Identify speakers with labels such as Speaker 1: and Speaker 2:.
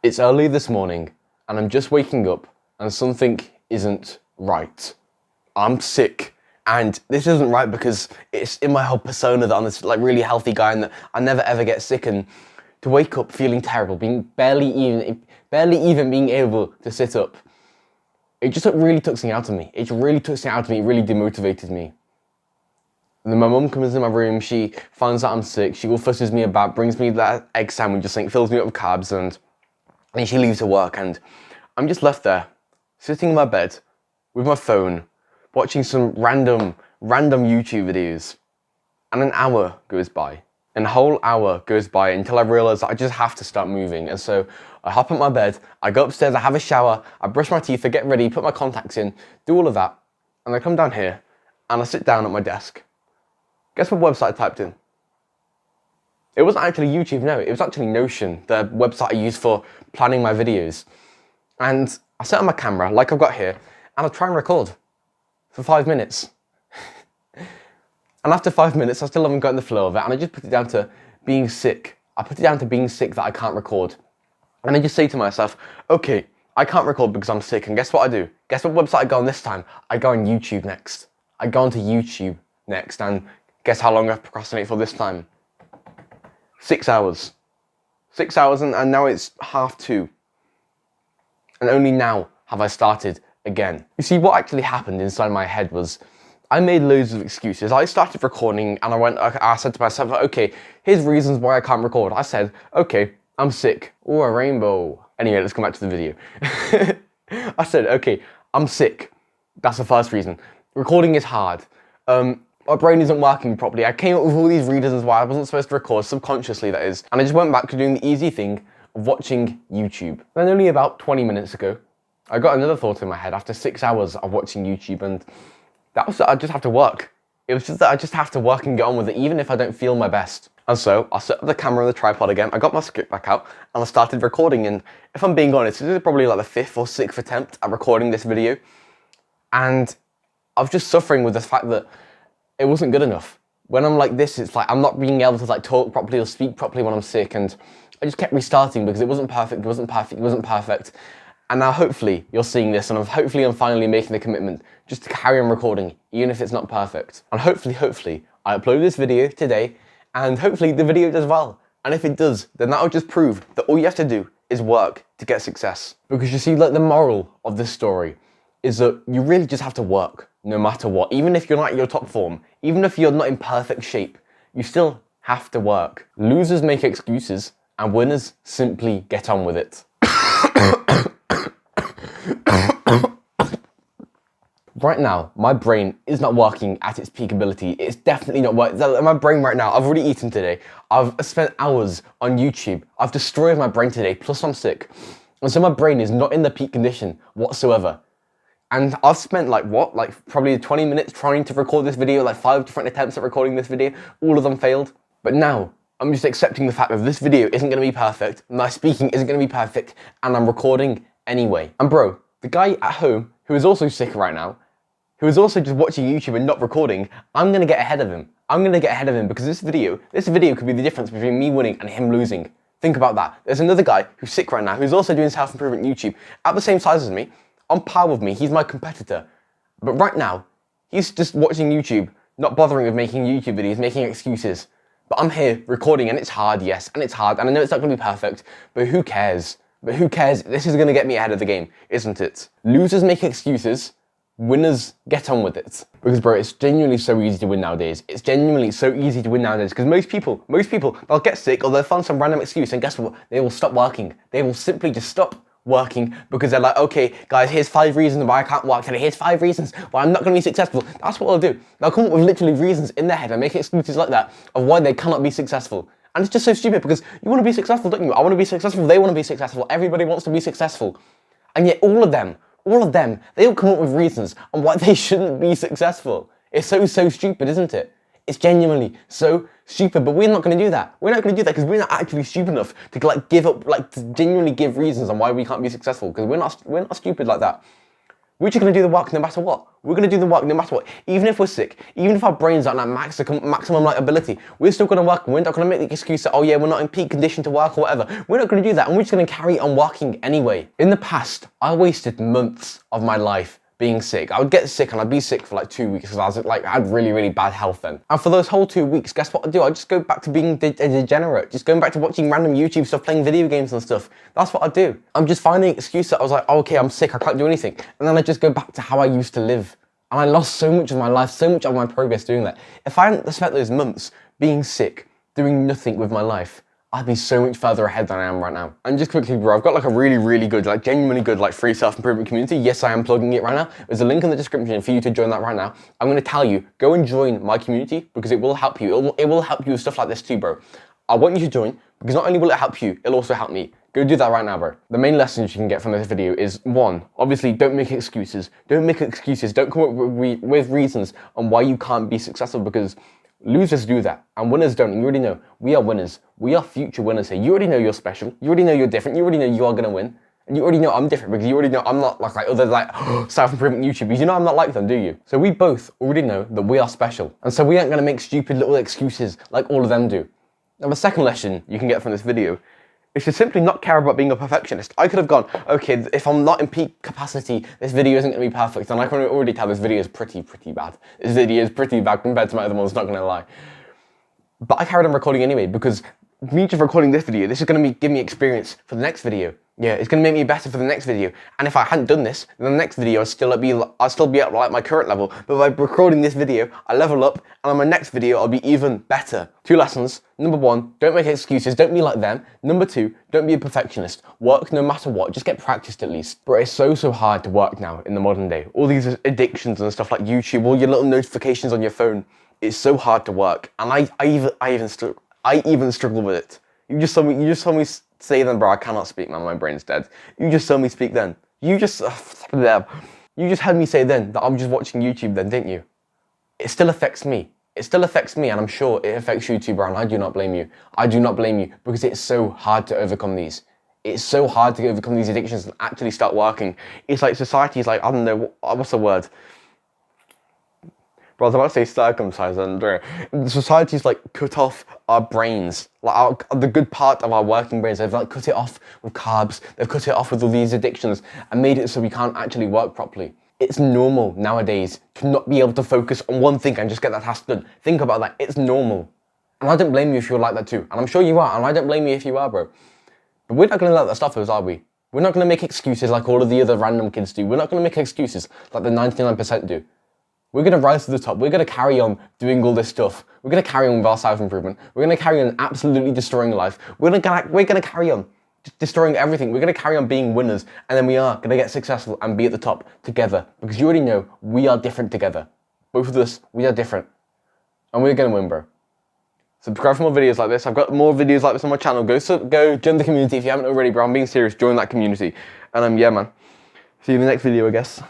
Speaker 1: It's early this morning and I'm just waking up and something isn't right. I'm sick, and this isn't right because it's in my whole persona that I'm this like really healthy guy and that I never ever get sick, and to wake up feeling terrible, being barely even being able to sit up, it just really took something out of me. It really took something out of me, it really demotivated me. And then my mum comes in my room, she finds out I'm sick, she all fusses me about, brings me that egg sandwich, just like fills me up with carbs, and then she leaves to work, and I'm just left there, sitting in my bed, with my phone, watching some random YouTube videos, and an hour goes by. And a whole hour goes by until I realise that I just have to start moving. And so I hop on my bed, I go upstairs, I have a shower, I brush my teeth, I get ready, put my contacts in, do all of that, and I come down here, and I sit down at my desk. Guess what website I typed in? It wasn't actually YouTube, no, it was actually Notion, the website I use for planning my videos. And I set on my camera, like I've got here, and I try and record for 5 minutes. And after 5 minutes, I still haven't gotten the flow of it, and I just put it down to being sick. I put it down to being sick that I can't record. And I just say to myself, okay, I can't record because I'm sick, and guess what I do? Guess what website I go on this time? I go on YouTube next. I go onto YouTube next, and guess how long I've procrastinated for this time? 6 hours. 6 hours, and now it's 2:30. And only now have I started again. You see, what actually happened inside my head was I made loads of excuses. I started recording and I said to myself, okay, here's reasons why I can't record. I said, okay, I'm sick. Oh, a rainbow. Anyway, let's come back to the video. I said, okay, I'm sick. That's the first reason. Recording is hard. My brain isn't working properly. I came up with all these reasons why I wasn't supposed to record, subconsciously that is. And I just went back to doing the easy thing of watching YouTube. Then only about 20 minutes ago, I got another thought in my head after 6 hours of watching YouTube, and that was that I just have to work. It was just that I just have to work and get on with it, even if I don't feel my best. And so I set up the camera and the tripod again, I got my script back out, and I started recording, and if I'm being honest, this is probably like the 5th or 6th attempt at recording this video, and I was just suffering with the fact that it wasn't good enough. When I'm like this, it's like I'm not being able to like talk properly or speak properly when I'm sick, and I just kept restarting because it wasn't perfect. And now hopefully you're seeing this, and hopefully I'm finally making the commitment just to carry on recording, even if it's not perfect. And hopefully I upload this video today, and hopefully the video does well. And if it does, then that'll just prove that all you have to do is work to get success. Because you see, like, the moral of this story is that you really just have to work no matter what. Even if you're not at your top form, even if you're not in perfect shape, you still have to work. Losers make excuses, and winners simply get on with it. Right now, my brain is not working at its peak ability. It's definitely not working. My brain right now, I've already eaten today. I've spent hours on YouTube. I've destroyed my brain today, plus I'm sick. And so my brain is not in the peak condition whatsoever. And I've spent probably 20 minutes trying to record this video, like 5 different attempts at recording this video. All of them failed. But now, I'm just accepting the fact that this video isn't going to be perfect, my speaking isn't going to be perfect, and I'm recording anyway. And bro, the guy at home who is also sick right now, who is also just watching YouTube and not recording, I'm going to get ahead of him. I'm going to get ahead of him because this video could be the difference between me winning and him losing. Think about that. There's another guy who's sick right now, who's also doing self-improvement YouTube, at the same size as me, on par with me. He's my competitor. But right now, he's just watching YouTube, not bothering with making YouTube videos, making excuses. But I'm here recording, and it's hard, yes, and it's hard, and I know it's not going to be perfect, but who cares? This is going to get me ahead of the game, isn't it? Losers make excuses, winners get on with it. Because bro, it's genuinely so easy to win nowadays. It's genuinely so easy to win nowadays, because most people, they'll get sick or they'll find some random excuse, and guess what? They will stop working. They will simply just stop working because they're like, okay, guys, here's 5 reasons why I can't work today. Here's 5 reasons why I'm not going to be successful. That's what they'll do. They'll come up with literally reasons in their head and make excuses like that of why they cannot be successful. And it's just so stupid because you want to be successful, don't you? I want to be successful. They want to be successful. Everybody wants to be successful. And yet all of them, they all come up with reasons on why they shouldn't be successful. It's so stupid, isn't it? It's genuinely so stupid, but we're not going to do that. We're not going to do that because we're not actually stupid enough to give up, to genuinely give reasons on why we can't be successful, because we're not stupid like that. We're just going to do the work no matter what. We're going to do the work no matter what. Even if we're sick, even if our brains aren't at maximum like ability, we're still going to work. We're not going to make the excuse that, oh yeah, we're not in peak condition to work or whatever. We're not going to do that, and we're just going to carry on working anyway. In the past, I wasted months of my life being sick. I would get sick and I'd be sick for like 2 weeks because I had really, really bad health then. And for those whole 2 weeks, guess what I do? I just go back to being a degenerate, just going back to watching random YouTube stuff, playing video games and stuff. That's what I do. I'm just finding an excuse that I was like, oh, okay, I'm sick, I can't do anything. And then I just go back to how I used to live. And I lost so much of my life, so much of my progress doing that. If I hadn't spent those months being sick, doing nothing with my life, I'd be so much further ahead than I am right now. And just quickly, bro, I've got like a really, really good, like genuinely good, like free self-improvement community. Yes, I am plugging it right now. There's a link in the description for you to join that right now. I'm gonna tell you, go and join my community because it will help you. It will help you with stuff like this too, bro. I want you to join because not only will it help you, it'll also help me. Go do that right now, bro. The main lessons you can get from this video is, one, obviously don't make excuses. Don't make excuses. Don't come up with reasons on why you can't be successful because losers do that, and winners don't. You already know. We are winners. We are future winners here. You already know you're special. You already know you're different. You already know you are going to win. And you already know I'm different because you already know I'm not like other like self-improvement YouTubers. You know I'm not like them, do you? So we both already know that we are special. And so we aren't going to make stupid little excuses like all of them do. Now the second lesson you can get from this video is to simply not care about being a perfectionist. I could have gone, okay, if I'm not in peak capacity, this video isn't going to be perfect. And I can already tell this video is pretty bad. This video is pretty bad compared to my other ones, not going to lie. But I carried on recording anyway because me just recording this video, this is going to give me experience for the next video. Yeah, it's going to make me better for the next video. And if I hadn't done this, then the next video I'd still be at like my current level. But by recording this video, I level up, and on my next video, I'll be even better. 2 lessons. Number 1, don't make excuses. Don't be like them. Number 2, don't be a perfectionist. Work no matter what. Just get practiced at least. Bro, it's so hard to work now in the modern day. All these addictions and stuff like YouTube, all your little notifications on your phone. It's so hard to work, and I even struggle with it. You just saw me say then, bro, I cannot speak, man, my brain's dead. You just saw me speak then. You just heard me say then that I'm just watching YouTube then, didn't you? It still affects me. It still affects me, and I'm sure it affects you too, bro, and I do not blame you. I do not blame you, because it's so hard to overcome these. It's so hard to overcome these addictions and actually start working. It's like society's like, I don't know, what's the word? Bro, I was about to say circumcised, and society's like cut off our brains, like the good part of our working brains. They've like cut it off with carbs, they've cut it off with all these addictions and made it so we can't actually work properly. It's normal nowadays to not be able to focus on one thing and just get that task done. Think about that, it's normal. And I don't blame you if you're like that too. And I'm sure you are, and I don't blame you if you are, bro. But we're not gonna let that stop us, are we? We're not gonna make excuses like all of the other random kids do. We're not gonna make excuses like the 99% do. We're going to rise to the top. We're going to carry on doing all this stuff. We're going to carry on with our self-improvement. We're going to carry on absolutely destroying life. We're going to carry on destroying everything. We're going to carry on being winners. And then we are going to get successful and be at the top together. Because you already know we are different together. Both of us, we are different. And we're going to win, bro. Subscribe for more videos like this. I've got more videos like this on my channel. Go join the community if you haven't already, bro. I'm being serious. Join that community. And yeah, man. See you in the next video, I guess.